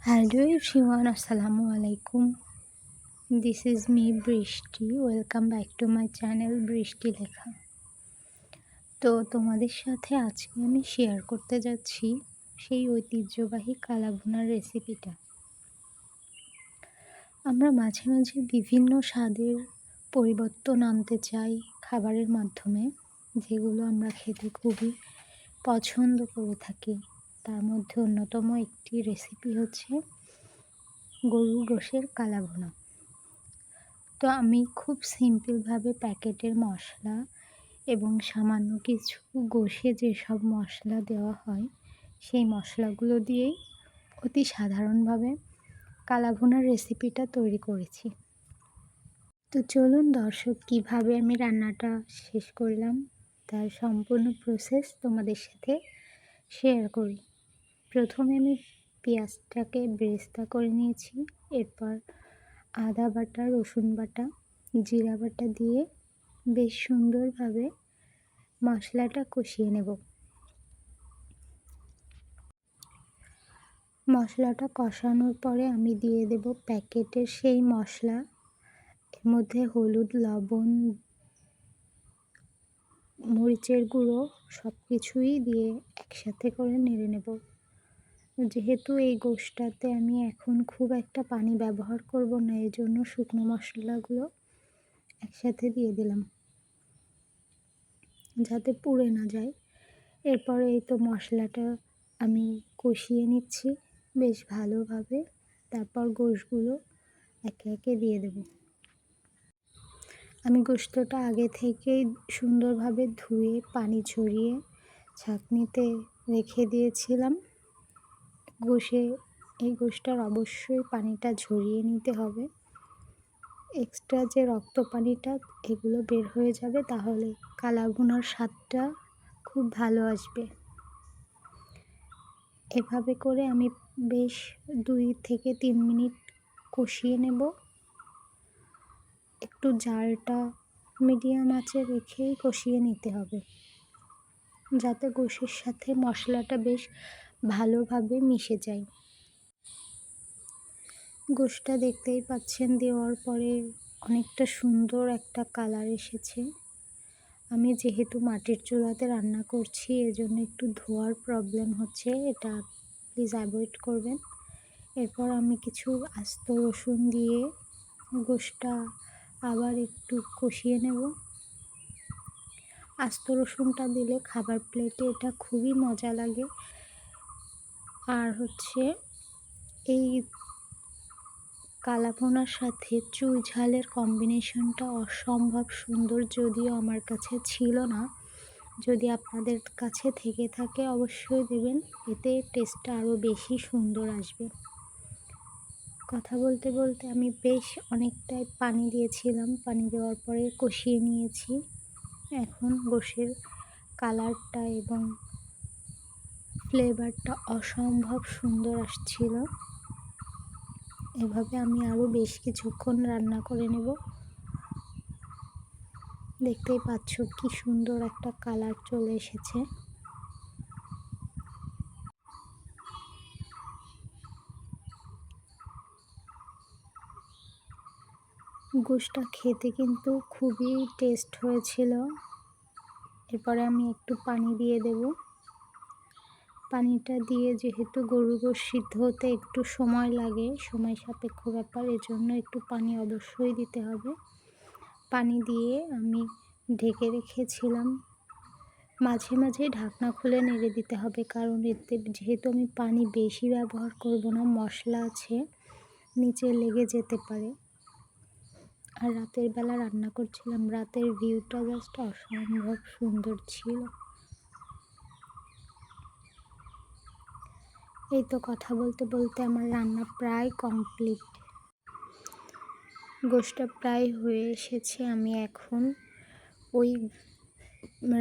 Hello everyone, Assalamu alaikum. This is me Brishti. Welcome back to my channel বৃষ্টি লেখা। তো তোমাদের সাথে আজকে আমি শেয়ার করতে যাচ্ছি সেই ঐতিহ্যবাহী কালাভুনার রেসিপিটা। আমরা মাঝে মাঝে বিভিন্ন স্বাদের পরিবর্তন আনতে চাই খাবারের মাধ্যমে, যেগুলো আমরা খেতে খুবই পছন্দ করে থাকি। তার মধ্যে অন্যতম একটি রেসিপি হচ্ছে গরুর গোশের কালাভুনা। তো আমি খুব সিম্পলভাবে প্যাকেটের মশলা এবং সামান্য কিছু গোশে যেসব মশলা দেওয়া হয় সেই মশলাগুলো দিয়েই অতি সাধারণভাবে কালাভুনার রেসিপিটা তৈরি করেছি। তো চলুন দর্শক, কিভাবে আমি রান্নাটা শেষ করলাম তার সম্পূর্ণ প্রসেস তোমাদের সাথে শেয়ার করি। প্রথমে আমি পেঁয়াজটাকে বেরেস্তা করে নিয়েছি, এরপর আদা বাটা, রসুন বাটা, জিরা বাটা দিয়ে বেশ সুন্দরভাবে মশলাটা কষিয়ে নেব। মশলাটা কষানোর পরে আমি দিয়ে দেব প্যাকেটের সেই মশলা। এর মধ্যে হলুদ, লবণ, মরিচের গুঁড়ো সব কিছুই দিয়ে একসাথে করে নেড়ে নেব। যেহেতু এই গোশটাতে আমি এখন খুব একটা পানি ব্যবহার করব না, এই জন্য শুকনো মশলাগুলো একসাথে দিয়ে দিলাম যাতে পুড়ে না যায়। এরপরে এই তো মশলাটা আমি কষিয়ে নিচ্ছি বেশ ভালোভাবে। তারপর গোশগুলো একে একে দিয়ে দেব। আমি গোশতটা আগে থেকেই সুন্দরভাবে ধুয়ে পানি ঝরিয়ে ছাঁকনিতে রেখে দিয়েছিলাম। এই গোশটার অবশ্যই পানিটা ঝরিয়ে নিতে হবে। এক্সট্রা যে রক্ত পানিটা এগুলো বের হয়ে যাবে, তাহলে কালাভুনার স্বাদটা খুব ভালো আসবে। এভাবে করে আমি বেশ 2 থেকে 3 মিনিট কষিয়ে নেব। একটু জালটা মিডিয়াম আঁচে রেখেই কষিয়ে নিতে হবে, যাতে গোশের সাথে মশলাটা বেশ ভালোভাবে মিশে যায়। গোশটা দেখতেই পাচ্ছেন দেওয়ার পরে অনেকটা সুন্দর একটা কালার এসেছে। আমি যেহেতু মাটির চুলাতে রান্না করছি, এজন্য একটু ধোয়ার প্রবলেম হচ্ছে, এটা প্লিজ অ্যাভয়েড করবেন। এরপর আমি কিছু আস্ত রসুন দিয়ে গোশটা আবার একটু কষিয়ে নেব। আস্ত রসুনটা দিলে খাবার প্লেটে এটা খুবই মজা লাগে। আর হচ্ছে এই কালাভুনার সাথে চুই ঝালের কম্বিনেশনটা অসম্ভব সুন্দর, যদিও আমার কাছে ছিল না। যদি আপনাদের কাছে থেকে থাকে অবশ্যই দেবেন, এতে টেস্টটা আরও বেশি সুন্দর আসবে। কথা বলতে বলতে আমি বেশ অনেকটাই পানি দিয়েছিলাম, পানি দেওয়ার পরে কষিয়ে নিয়েছি। এখন গোশের কালারটা এবং ফ্লেভারটা অসম্ভব সুন্দর আসছিল। এভাবে আমি আরও বেশ কিছুক্ষণ রান্না করে নেব। দেখতেই পাচ্ছ কি সুন্দর একটা কালার চলে এসেছে। গোশটা খেতে কিন্তু খুবই টেস্ট হয়েছিল। এরপরে আমি একটু পানি দিয়ে দেব। পানিটা দিয়ে, যেহেতু গরুর গোশ সিদ্ধ হতে একটু সময় লাগে, সময় সাপেক্ষ ব্যাপার, এজন্য একটু পানি অবশ্যই দিতে হবে। পানি দিয়ে আমি ঢেকে রেখেছিলাম। মাঝে মাঝে ঢাকনা খুলে নেড়ে দিতে হবে, কারণ এতে যেহেতু আমি পানি বেশি ব্যবহার করব না, মশলা আছে, নিচে লেগে যেতে পারে। আর রাতের বেলা রান্না করছিলাম, রাতের ভিউটা জাস্ট অসম্ভব সুন্দর ছিল। এই তো কথা বলতে বলতে আমার রান্না প্রায় কমপ্লিট। গোশটা প্রায় হয়ে এসেছে। আমি এখন ওই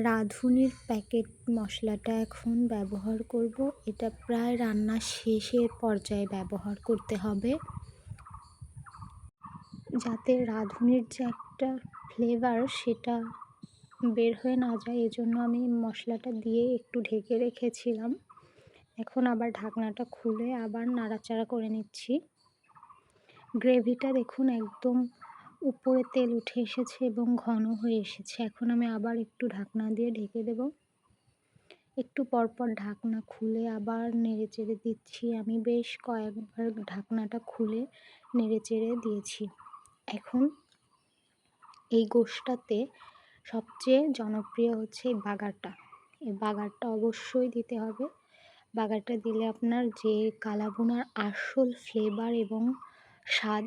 রাঁধুনির প্যাকেট মশলাটা এখন ব্যবহার করব। এটা প্রায় রান্না শেষের পর্যায়ে ব্যবহার করতে হবে, যাতে রাঁধুনির যে একটা ফ্লেভার সেটা বের হয়ে না যায়। এজন্য আমি মশলাটা দিয়ে একটু ঢেকে রেখেছিলাম। এখন আবার ঢাকনাটা খুলে আবার নাড়াচাড়া করে নিচ্ছি। গ্রেভিটা দেখুন একদম উপরে তেল উঠে এসেছে এবং ঘন হয়ে এসেছে। এখন আমি আবার একটু ঢাকনা দিয়ে ঢেকে দেব। একটু পরপর ঢাকনা খুলে আবার নেড়েচেড়ে দিচ্ছি। আমি বেশ কয়েকবার ঢাকনাটা খুলে নেড়েচেড়ে দিয়েছি। এখন এই গোশটাতে সবচেয়ে জনপ্রিয় হচ্ছে এই বাগারটা। এই বাগারটা অবশ্যই দিতে হবে। বাগারটা দিলে আপনার যে কালাভুনার আসল ফ্লেভার এবং স্বাদ,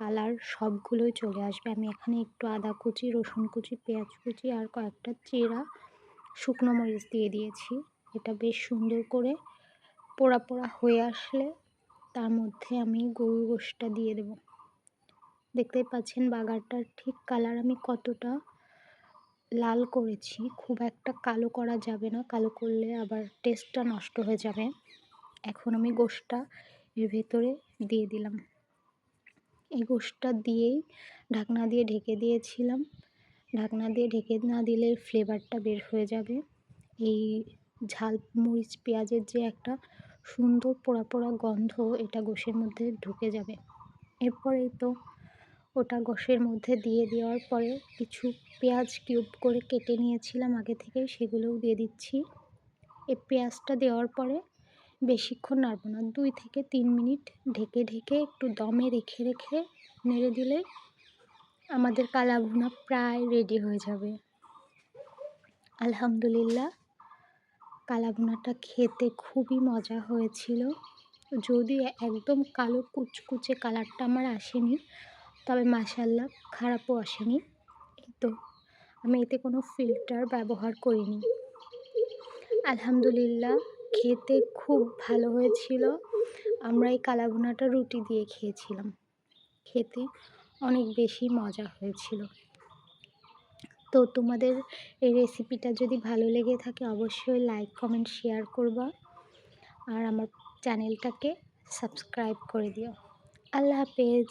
কালার সবগুলোই চলে আসবে। আমি এখানে একটু আদা কুচি, রসুন কুচি, পেঁয়াজ কুচি আর কয়েকটা চেরা শুকনো মরিচ দিয়ে দিয়েছি। এটা বেশ সুন্দর করে পোড়া পোড়া হয়ে আসলে তার মধ্যে আমি গরুর গোশটা দিয়ে দেব। দেখতেই পাচ্ছেন বাগারটার ঠিক কালার আমি কতটা লাল করেছি। খুব একটা কালো করা যাবে না, কালো করলে আবার টেস্টটা নষ্ট হয়ে যাবে। এখন আমি গোশটা এর ভেতরে দিয়ে দিলাম। এই গোশটা দিয়েই ঢাকনা দিয়ে ঢেকে দিয়েছিলাম। ঢাকনা দিয়ে ঢেকে না দিলে ফ্লেভারটা বের হয়ে যাবে। এই ঝাল মরিচ পেঁয়াজের যে একটা সুন্দর পোড়া পোড়া গন্ধ, এটা গোশের মধ্যে ঢুকে যাবে। এরপরেই তো ওটা গোশের মধ্যে দিয়ে দেওয়ার পরে কিছু পেঁয়াজ কিউব করে কেটে নিয়েছিলাম আগে থেকেই, সেগুলোও দিয়ে দিচ্ছি। এই পেঁয়াজটা দেওয়ার পরে বেশিক্ষণ নাড়ব না, 2 থেকে 3 মিনিট ঢেকে ঢেকে একটু দমে রেখে রেখে নেড়ে দিলে আমাদের কালাভুনা প্রায় রেডি হয়ে যাবে। আলহামদুলিল্লাহ, কালাভুনাটা খেতে খুবই মজা হয়েছিল। যদিও একদম কালো কুচকুচে কালারটা আমার আসেনি, তবে মাশাআল্লাহ খারাপও আসেনি। এই তো আমি এতে কোনো ফিল্টার ব্যবহার করিনি। আলহামদুলিল্লাহ, খেতে খুব ভালো হয়েছিল। আমরা এই কালাভুনাটা রুটি দিয়ে খেয়েছিলাম। খেতে অনেক বেশি মজা হয়েছিল। তো তোমাদের এই রেসিপিটা যদি ভালো লেগে থাকে অবশ্যই লাইক, কমেন্ট, শেয়ার করবা আর আমার চ্যানেলটাকে সাবস্ক্রাইব করে দিও। আল্লাহ হাফেজ।